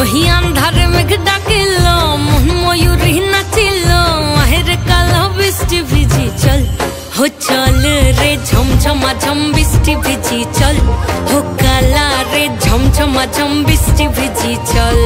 ওহি আন্ধারে মেঘ ডাকিল মন ময়ূরী নাচিল আহের কালো বৃষ্টি ভিজি চল হো চল রে ঝমঝমা ঝম বৃষ্টি ভিজি চল হো কালা রে ঝমঝমা ঝম বৃষ্টি ভিজি চল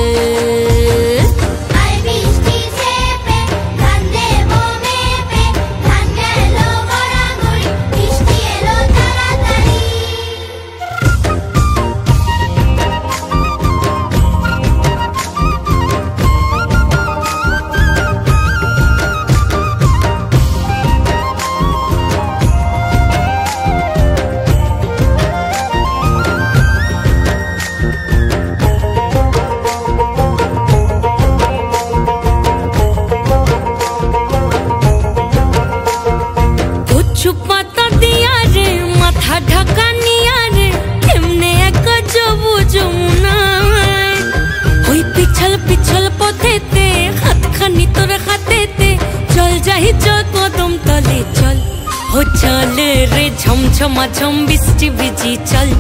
हो चल रे झमझमा झम बृष्टि भिजी चल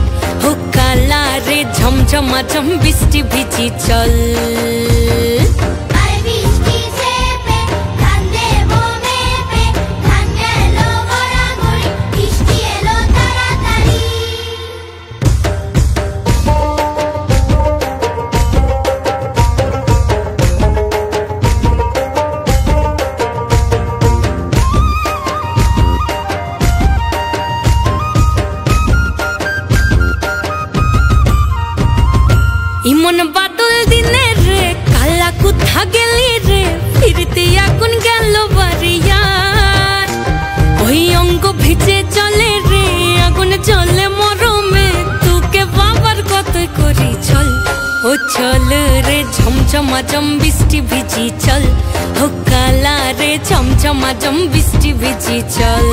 हो काला रे झमझमा झम बृष्टि भिजी चल ইমন বাদল দিনে রে কালা কোথা গেলি রে ফিরতে আগুন গেল বাড়িয়ার ওই অঙ্গ ভিজে চলে রে আগুন চলে মরমে তোকে বাবার কত করি চল ও চল রে ঝমঝমা ঝম বৃষ্টি ভিজি চল ও কালা রে ঝমঝমা ঝম বৃষ্টি ভিজি চল